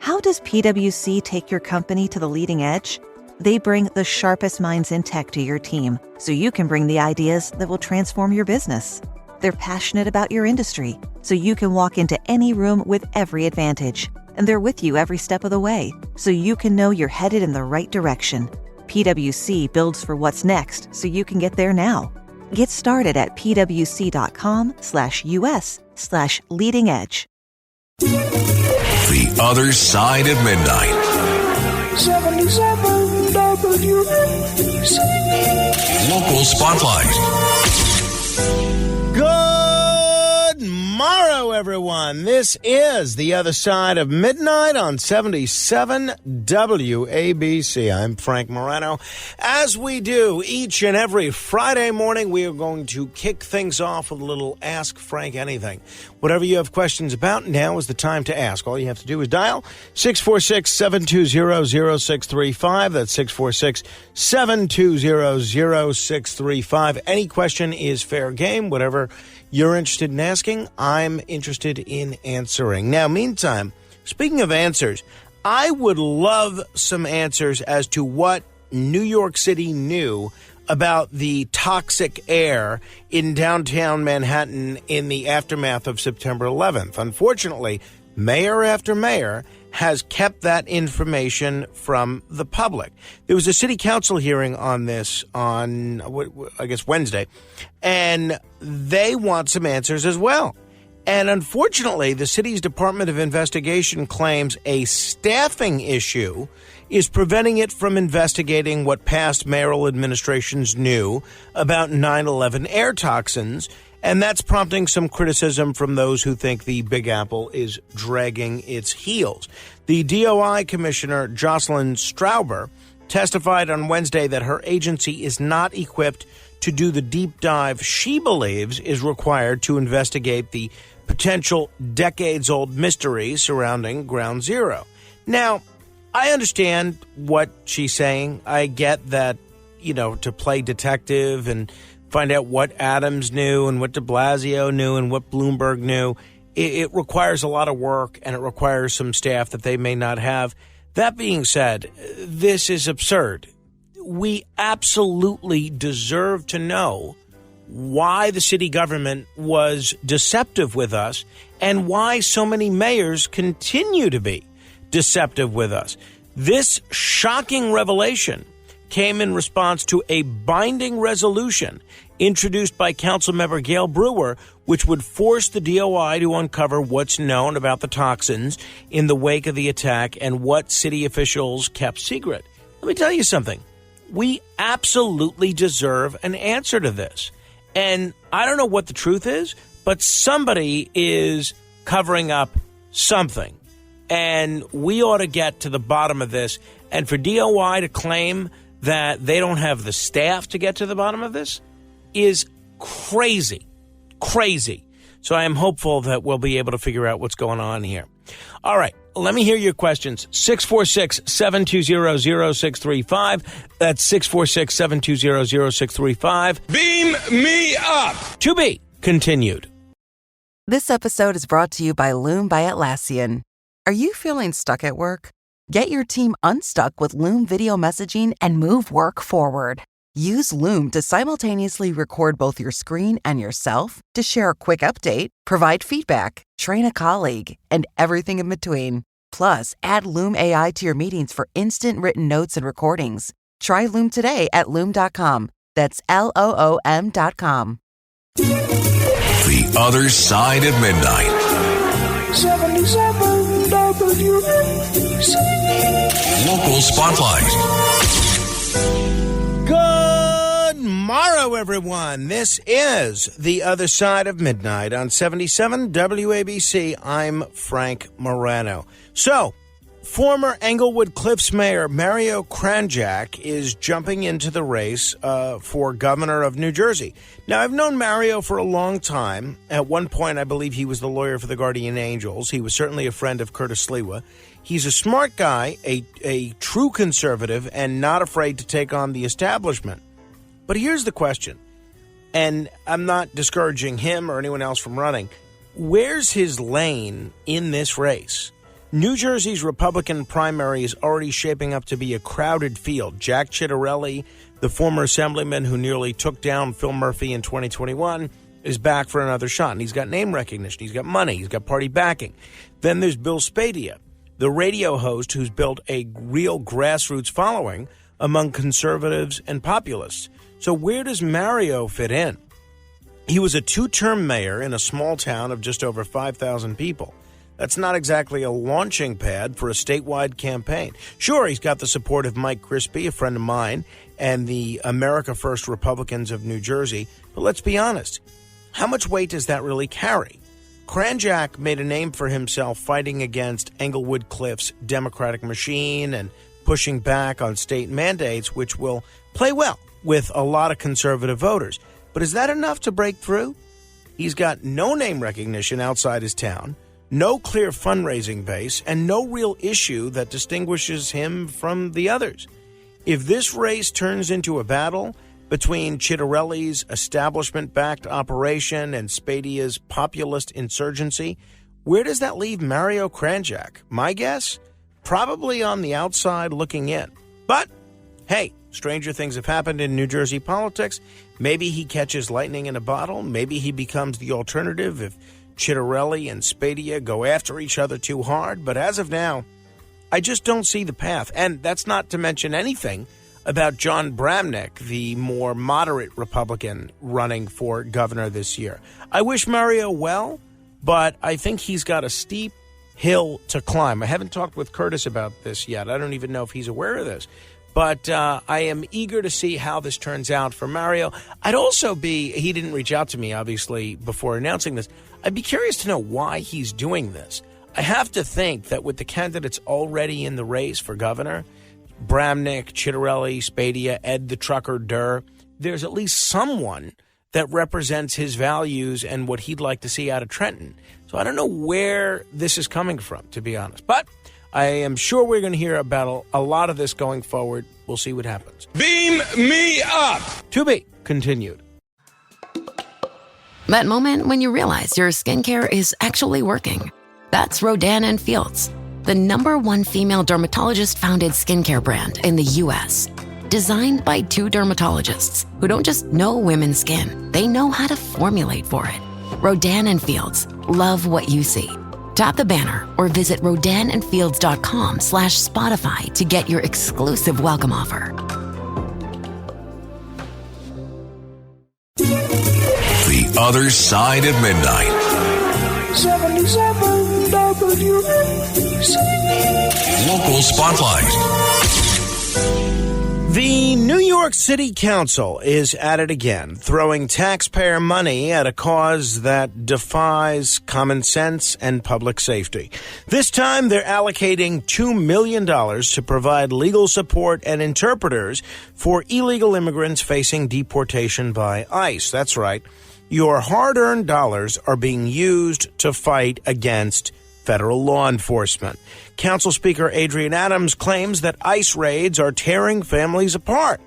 How does PwC take your company to the leading edge? They bring the sharpest minds in tech to your team, so you can bring the ideas that will transform your business. They're passionate about your industry, so you can walk into any room with every advantage. And they're with you every step of the way, so you can know you're headed in the right direction. PwC builds for what's next, so you can get there now. Get started at pwc.com/us/leading edge. The Other Side of Midnight. 77 WABC. Local Spotlight. Good morrow, everyone. This is The Other Side of Midnight on 77 WABC. I'm Frank Morano. As we do each and every Friday morning, we are going to kick things off with a little Ask Frank Anything. Whatever you have questions about, now is the time to ask. All you have to do is dial 646-720-0635. That's 646-720-0635. Any question is fair game. Whatever you're interested in asking, I'm interested in answering. Now, meantime, speaking of answers, I would love some answers as to what New York City knew about the toxic air in downtown Manhattan in the aftermath of September 11th. Unfortunately, mayor after mayor has kept that information from the public. There was a city council hearing on this on, I guess, Wednesday, and they want some answers as well. And unfortunately, the city's Department of Investigation claims a staffing issue is preventing it from investigating what past mayoral administrations knew about 9/11 air toxins, and that's prompting some criticism from those who think the Big Apple is dragging its heels. The DOI Commissioner, Jocelyn Strouber, testified on Wednesday that her agency is not equipped to do the deep dive she believes is required to investigate the potential decades-old mystery surrounding Ground Zero. Now, I understand what she's saying. I get that, to play detective and find out what Adams knew and what de Blasio knew and what Bloomberg knew, it requires a lot of work and it requires some staff that they may not have. That being said, this is absurd. We absolutely deserve to know why the city government was deceptive with us and why so many mayors continue to be deceptive with us. This shocking revelation came in response to a binding resolution introduced by Councilmember Gail Brewer, which would force the DOI to uncover what's known about the toxins in the wake of the attack and what city officials kept secret. Let me tell you something. We absolutely deserve an answer to this. And I don't know what the truth is, but somebody is covering up something. And we ought to get to the bottom of this. And for DOI to claim that they don't have the staff to get to the bottom of this is crazy. Crazy. So I am hopeful that we'll be able to figure out what's going on here. All right. Let me hear your questions. 646-720-0635. That's 646-720-0635. Beam me up. To be continued. This episode is brought to you by Loom by Atlassian. Are you feeling stuck at work? Get your team unstuck with Loom video messaging and move work forward. Use Loom to simultaneously record both your screen and yourself to share a quick update, provide feedback, train a colleague, and everything in between. Plus, add Loom AI to your meetings for instant written notes and recordings. Try Loom today at Loom.com. That's LOOM.com. The Other Side of Midnight. 77 WABC. Local Spotlight. Good morrow, everyone. This is The Other Side of Midnight on 77 WABC. I'm Frank Morano. So, former Englewood Cliffs Mayor Mario Kranjak is jumping into the race for governor of New Jersey. Now, I've known Mario for a long time. At one point, I believe he was the lawyer for the Guardian Angels. He was certainly a friend of Curtis Sliwa. He's a smart guy, a true conservative, and not afraid to take on the establishment. But here's the question, and I'm not discouraging him or anyone else from running. Where's his lane in this race? New Jersey's Republican primary is already shaping up to be a crowded field. Jack Ciattarelli, the former assemblyman who nearly took down Phil Murphy in 2021, is back for another shot. And he's got name recognition. He's got money. He's got party backing. Then there's Bill Spadea, the radio host who's built a real grassroots following among conservatives and populists. So where does Mario fit in? He was a two-term mayor in a small town of just over 5,000 people. That's not exactly a launching pad for a statewide campaign. Sure, he's got the support of Mike Crispy, a friend of mine, and the America First Republicans of New Jersey. But let's be honest, how much weight does that really carry? Kranjak made a name for himself fighting against Englewood Cliff's Democratic machine and pushing back on state mandates, which will play well with a lot of conservative voters. But is that enough to break through? He's got no name recognition outside his town, no clear fundraising base, and no real issue that distinguishes him from the others. If this race turns into a battle between Ciattarelli's establishment-backed operation and Spadea's populist insurgency, where does that leave Mario Kranjak? My guess? Probably on the outside looking in. But, hey, stranger things have happened in New Jersey politics. Maybe he catches lightning in a bottle. Maybe he becomes the alternative if Ciattarelli and Spadea go after each other too hard. But as of now, I just don't see the path. And that's not to mention anything about John Bramnick, the more moderate Republican running for governor this year. I wish Mario well, but I think he's got a steep hill to climb. I haven't talked with Curtis about this yet. I don't even know if he's aware of this. But I am eager to see how this turns out for Mario. I'd also be, he didn't reach out to me, obviously, before announcing this. I'd be curious to know why he's doing this. I have to think that with the candidates already in the race for governor, Bramnick, Ciattarelli, Spadea, Ed the Trucker Durr, there's at least someone that represents his values and what he'd like to see out of Trenton. So I don't know where this is coming from, to be honest. But I am sure we're going to hear about a lot of this going forward. We'll see what happens. Beam me up! To be continued. That moment when you realize your skincare is actually working. That's Rodan & Fields, the #1 female dermatologist-founded skincare brand in the U.S. Designed by 2 dermatologists who don't just know women's skin, they know how to formulate for it. Rodan & Fields, love what you see. Tap the banner or visit rodanandfields.com/Spotify to get your exclusive welcome offer. The Other Side at Midnight. 77 WABC. Local Spotlight. The New York City Council is at it again, throwing taxpayer money at a cause that defies common sense and public safety. This time, they're allocating $2 million to provide legal support and interpreters for illegal immigrants facing deportation by ICE. That's right. Your hard-earned dollars are being used to fight against federal law enforcement. Council Speaker Adrian Adams claims that ICE raids are tearing families apart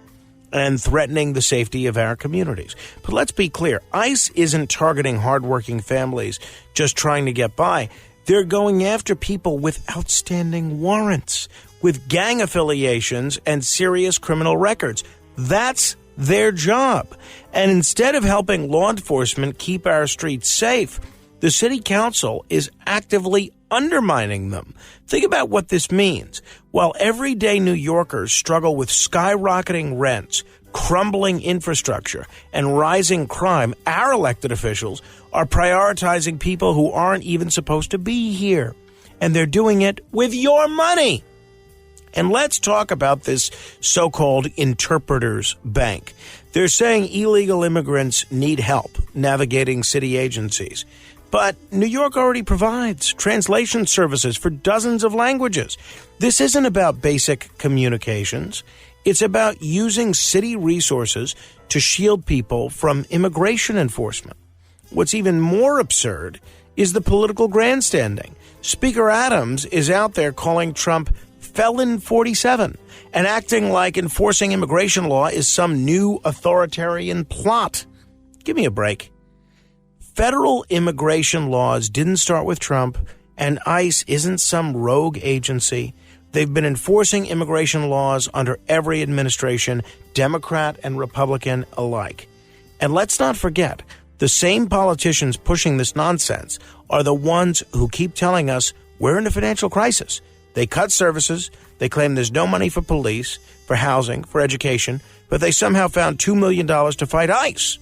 and threatening the safety of our communities. But let's be clear, ICE isn't targeting hardworking families just trying to get by. They're going after people with outstanding warrants, with gang affiliations and serious criminal records. That's their job. And instead of helping law enforcement keep our streets safe, the city council is actively undermining them. Think about what this means. While everyday New Yorkers struggle with skyrocketing rents, crumbling infrastructure, and rising crime, our elected officials are prioritizing people who aren't even supposed to be here. And they're doing it with your money. And let's talk about this so-called interpreters bank. They're saying illegal immigrants need help navigating city agencies. But New York already provides translation services for dozens of languages. This isn't about basic communications. It's about using city resources to shield people from immigration enforcement. What's even more absurd is the political grandstanding. Speaker Adams is out there calling Trump Felon 47 and acting like enforcing immigration law is some new authoritarian plot. Give me a break. Federal immigration laws didn't start with Trump And ICE isn't some rogue agency. They've been enforcing immigration laws under every administration, Democrat and Republican alike. And let's not forget, the same politicians pushing this nonsense are the ones who keep telling us we're in a financial crisis. They cut services. They claim there's no money for police, for housing, for education, but they somehow found $2 million to fight ICE.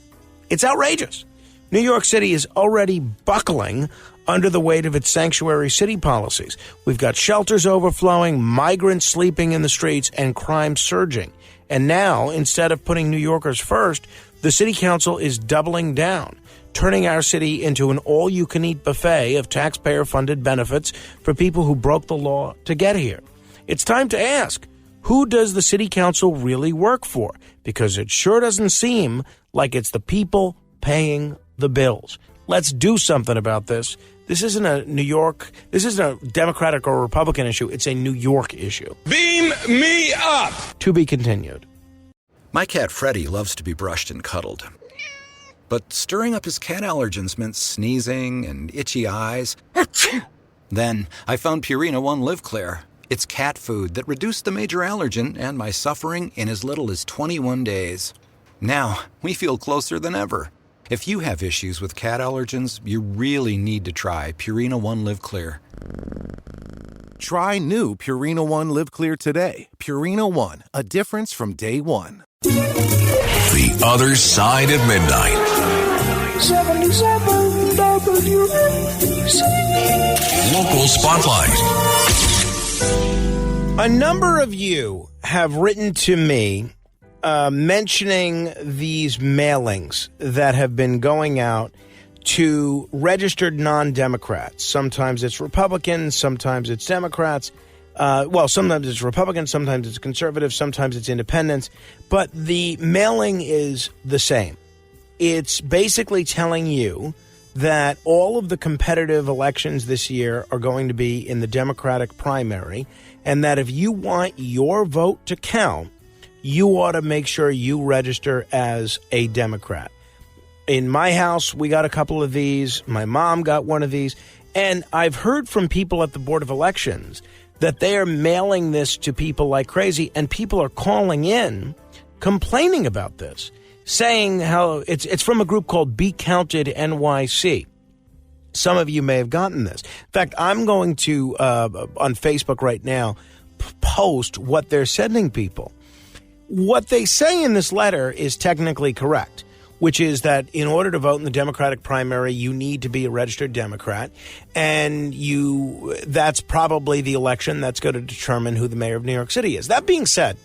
It's outrageous. New York City is already buckling under the weight of its sanctuary city policies. We've got shelters overflowing, migrants sleeping in the streets, and crime surging. And now, instead of putting New Yorkers first, the city council is doubling down, turning our city into an all-you-can-eat buffet of taxpayer-funded benefits for people who broke the law to get here. It's time to ask, who does the city council really work for? Because it sure doesn't seem like it's the people paying the bills. Let's do something about this. This isn't a Democratic or Republican issue. It's a New York issue. Beam me up! To be continued. My cat Freddie loves to be brushed and cuddled. But stirring up his cat allergens meant sneezing and itchy eyes. Then I found Purina One Live Clear. It's cat food that reduced the major allergen and my suffering in as little as 21 days. Now, we feel closer than ever. If you have issues with cat allergens, you really need to try Purina One Live Clear. Try new Purina One Live Clear today. Purina One, a difference from day one. The Other Side at Midnight. 77 WNYC. Local Spotlight. A number of you have written to me mentioning these mailings that have been going out to registered non-Democrats. Sometimes it's Republicans, sometimes it's Democrats. Sometimes it's Republicans, sometimes it's conservatives, sometimes it's independents. But the mailing is the same. It's basically telling you that all of the competitive elections this year are going to be in the Democratic primary, and that if you want your vote to count, you ought to make sure you register as a Democrat. In my house, we got a couple of these. My mom got one of these. And I've heard from people at the Board of Elections that they are mailing this to people like crazy, and people are calling in complaining about this, saying how it's from a group called Be Counted NYC. Some of you may have gotten this. In fact, I'm going to, on Facebook right now, post what they're sending people. What they say in this letter is technically correct, which is that in order to vote in the Democratic primary, you need to be a registered Democrat, and that's probably the election that's going to determine who the mayor of New York City is. That being said,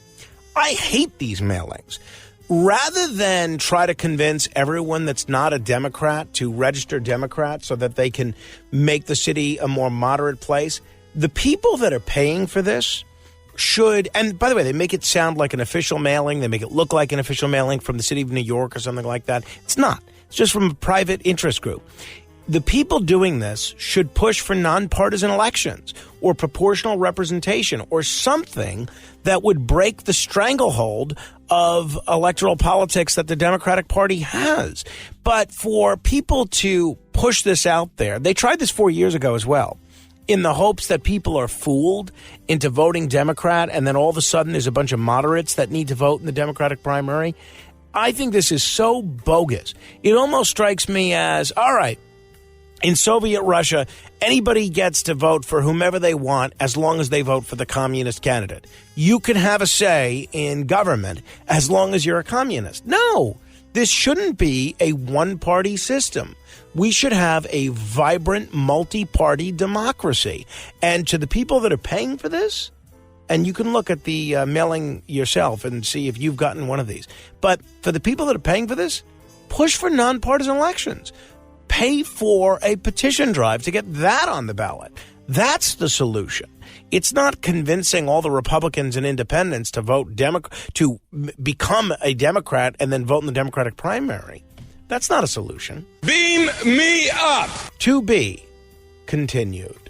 I hate these mailings. Rather than try to convince everyone that's not a Democrat to register Democrat so that they can make the city a more moderate place, the people that are paying for this should, and by the way, they make it sound like an official mailing. They make it look like an official mailing from the city of New York or something like that. It's not. It's just from a private interest group. The people doing this should push for nonpartisan elections or proportional representation or something that would break the stranglehold of electoral politics that the Democratic Party has. But for people to push this out there, they tried this 4 years ago as well, in the hopes that people are fooled into voting Democrat, and then all of a sudden there's a bunch of moderates that need to vote in the Democratic primary. I think this is so bogus. It almost strikes me as, all right, in Soviet Russia, anybody gets to vote for whomever they want as long as they vote for the communist candidate. You can have a say in government as long as you're a communist. No, this shouldn't be a one-party system. We should have a vibrant multi-party democracy. And to the people that are paying for this, and you can look at the mailing yourself and see if you've gotten one of these. But for the people that are paying for this, push for nonpartisan elections. Pay for a petition drive to get that on the ballot. That's the solution. It's not convincing all the Republicans and independents to vote to become a Democrat and then vote in the Democratic primary. That's not a solution. Beam me up! To be continued.